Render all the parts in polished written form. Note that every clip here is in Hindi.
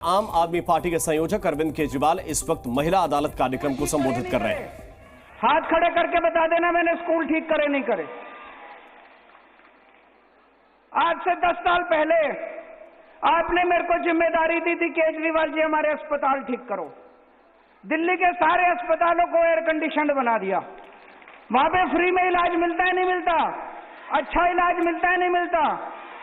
आम आदमी पार्टी के संयोजक अरविंद केजरीवाल इस वक्त महिला अदालत कार्यक्रम को संबोधित कर रहे हैं। हाथ खड़े करके बता देना मैंने स्कूल ठीक करे नहीं करे। आज से 10 साल पहले आपने मेरे को जिम्मेदारी दी थी, केजरीवाल जी हमारे अस्पताल ठीक करो। दिल्ली के सारे अस्पतालों को एयर कंडीशनड बना दिया। वहां पे फ्री में इलाज मिलता है नहीं मिलता? अच्छा इलाज मिलता है नहीं मिलता?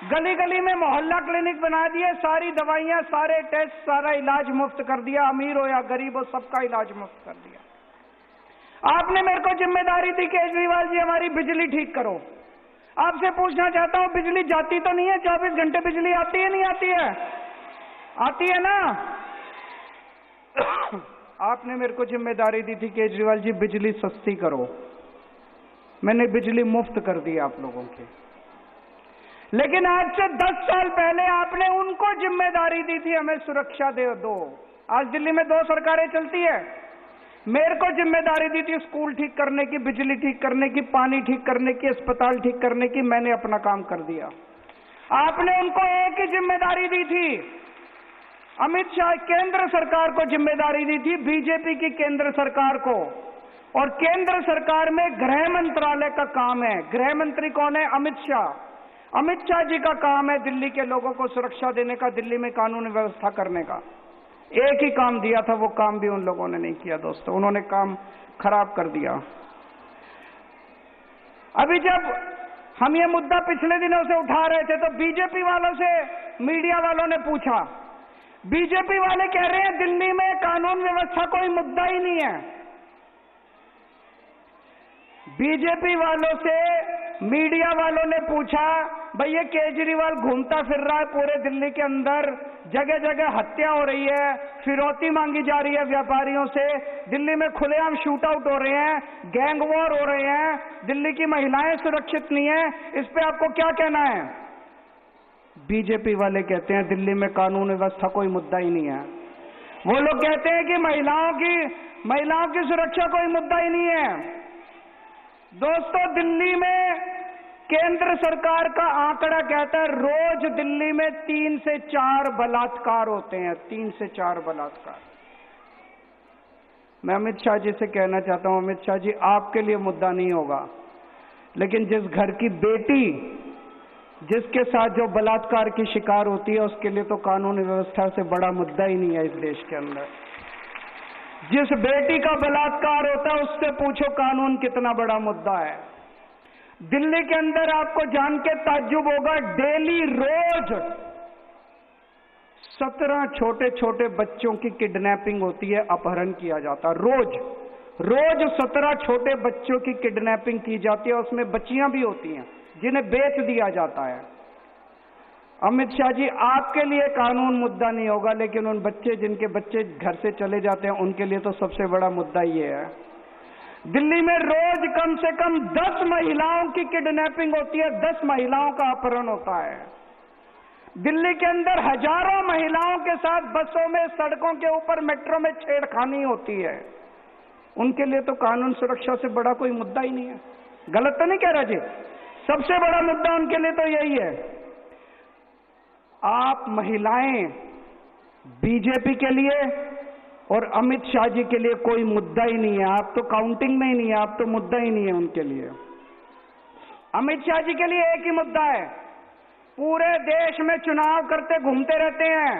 गली गली में मोहल्ला क्लिनिक बना दिए, सारी दवाइयां, सारे टेस्ट, सारा इलाज मुफ्त कर दिया। अमीर हो या गरीब हो सबका इलाज मुफ्त कर दिया। आपने मेरे को जिम्मेदारी दी, केजरीवाल जी हमारी बिजली ठीक करो। आपसे पूछना चाहता हूं, बिजली जाती तो नहीं है? 24 घंटे बिजली आती है नहीं आती है? आती है ना? आपने मेरे को जिम्मेदारी दी थी, केजरीवाल जी बिजली सस्ती करो। मैंने बिजली मुफ्त कर दी आप लोगों की। लेकिन आज से 10 साल पहले आपने उनको जिम्मेदारी दी थी, हमें सुरक्षा दे दो। आज दिल्ली में 2 सरकारें चलती है। मेरे को जिम्मेदारी दी थी स्कूल ठीक करने की, बिजली ठीक करने की, पानी ठीक करने की, अस्पताल ठीक करने की। मैंने अपना काम कर दिया। आपने उनको एक ही जिम्मेदारी दी थी। अमित शाह केंद्र सरकार को जिम्मेदारी दी थी, बीजेपी की केंद्र सरकार को। और केंद्र सरकार में गृह मंत्रालय का काम है। गृह मंत्री कौन है? अमित शाह। अमित शाह जी का काम है दिल्ली के लोगों को सुरक्षा देने का, दिल्ली में कानून व्यवस्था करने का। एक ही काम दिया था, वो काम भी उन लोगों ने नहीं किया दोस्तों। उन्होंने काम खराब कर दिया। अभी जब हम ये मुद्दा पिछले दिनों से उठा रहे थे तो बीजेपी वालों से मीडिया वालों ने पूछा। बीजेपी वाले कह रहे हैं दिल्ली में कानून व्यवस्था कोई मुद्दा ही नहीं है। बीजेपी वालों से मीडिया वालों ने पूछा, भैया केजरीवाल घूमता फिर रहा है पूरे दिल्ली के अंदर, जगह जगह हत्या हो रही है, फिरौती मांगी जा रही है व्यापारियों से, दिल्ली में खुलेआम शूट आउट हो रहे हैं, गैंग वॉर हो रहे हैं, दिल्ली की महिलाएं सुरक्षित नहीं है, इस पे आपको क्या कहना है? बीजेपी वाले कहते हैं दिल्ली में कानून व्यवस्था कोई मुद्दा ही नहीं है। वो लोग कहते हैं कि महिलाओं की सुरक्षा कोई मुद्दा ही नहीं है। दोस्तों, दिल्ली में केंद्र सरकार का आंकड़ा कहता है रोज दिल्ली में 3 से 4 बलात्कार होते हैं। 3 से 4 बलात्कार। मैं अमित शाह जी से कहना चाहता हूं, अमित शाह जी आपके लिए मुद्दा नहीं होगा, लेकिन जिस घर की बेटी जिसके साथ जो बलात्कार की शिकार होती है उसके लिए तो कानून व्यवस्था से बड़ा मुद्दा ही नहीं है इस देश के अंदर। जिस बेटी का बलात्कार होता है उससे पूछो कानून कितना बड़ा मुद्दा है। दिल्ली के अंदर आपको जान के ताज्जुब होगा, डेली रोज 17 छोटे छोटे बच्चों की किडनैपिंग होती है, अपहरण किया जाता है। रोज 17 छोटे बच्चों की किडनैपिंग की जाती है। उसमें बच्चियां भी होती हैं जिन्हें बेच दिया जाता है। अमित शाह जी आपके लिए कानून मुद्दा नहीं होगा, लेकिन उन बच्चे जिनके बच्चे घर से चले जाते हैं उनके लिए तो सबसे बड़ा मुद्दा ये है। दिल्ली में रोज कम से कम 10 महिलाओं की किडनैपिंग होती है, 10 महिलाओं का अपहरण होता है। दिल्ली के अंदर हजारों महिलाओं के साथ बसों में, सड़कों के ऊपर, मेट्रो में छेड़खानी होती है। उनके लिए तो कानून सुरक्षा से बड़ा कोई मुद्दा ही नहीं है। गलत तो नहीं कह रहा जी? सबसे बड़ा मुद्दा उनके लिए तो यही है। आप महिलाएं बीजेपी के लिए और अमित शाह जी के लिए कोई मुद्दा ही नहीं है। आप तो काउंटिंग में ही नहीं है, आप तो मुद्दा ही नहीं है उनके लिए। अमित शाह जी के लिए एक ही मुद्दा है। पूरे देश में चुनाव करते घूमते रहते हैं,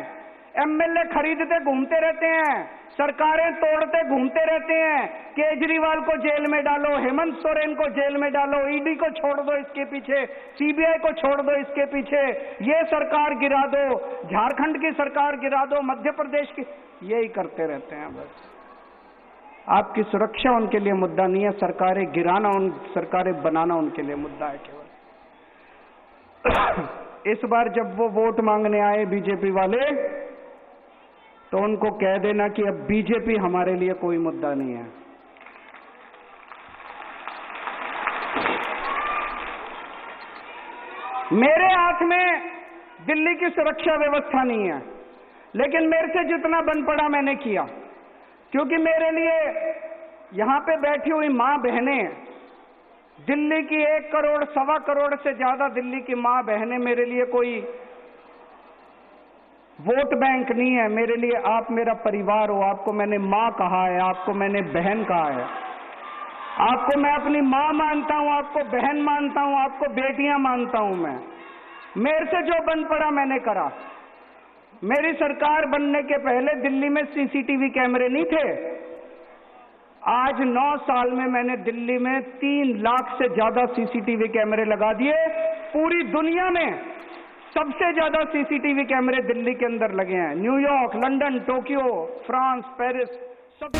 एमएलए खरीदते घूमते रहते हैं, सरकारें तोड़ते घूमते रहते हैं। केजरीवाल को जेल में डालो, हेमंत सोरेन को जेल में डालो, ईडी को छोड़ दो इसके पीछे, सीबीआई को छोड़ दो इसके पीछे, ये सरकार गिरा दो, झारखंड की सरकार गिरा दो, मध्य प्रदेश की, यही करते रहते हैं बस। आपकी सुरक्षा उनके लिए मुद्दा नहीं है, सरकारें गिराना, सरकारें बनाना उनके लिए मुद्दा है केवल। इस बार जब वो वोट मांगने आए बीजेपी वाले, तो उनको कह देना कि अब बीजेपी हमारे लिए कोई मुद्दा नहीं है। मेरे हाथ में दिल्ली की सुरक्षा व्यवस्था नहीं है, लेकिन मेरे से जितना बन पड़ा मैंने किया, क्योंकि मेरे लिए यहां पे बैठी हुई मां बहनें, दिल्ली की 1 करोड़, 1.25 करोड़ से ज्यादा दिल्ली की मां बहनें मेरे लिए कोई वोट बैंक नहीं है मेरे लिए। आप मेरा परिवार हो, आपको मैंने माँ कहा है, आपको मैंने बहन कहा है, आपको मैं अपनी माँ मानता हूं, आपको बहन मानता हूं, आपको बेटियां मानता हूं। मैं मेरे से जो बन पड़ा मैंने करा। मेरी सरकार बनने के पहले दिल्ली में सीसीटीवी कैमरे नहीं थे। आज 9 साल में मैंने दिल्ली में 3 लाख से ज्यादा सीसीटीवी कैमरे लगा दिए। पूरी दुनिया में सबसे ज्यादा सीसीटीवी कैमरे दिल्ली के अंदर लगे हैं। New York, London, Tokyo, France, Paris सब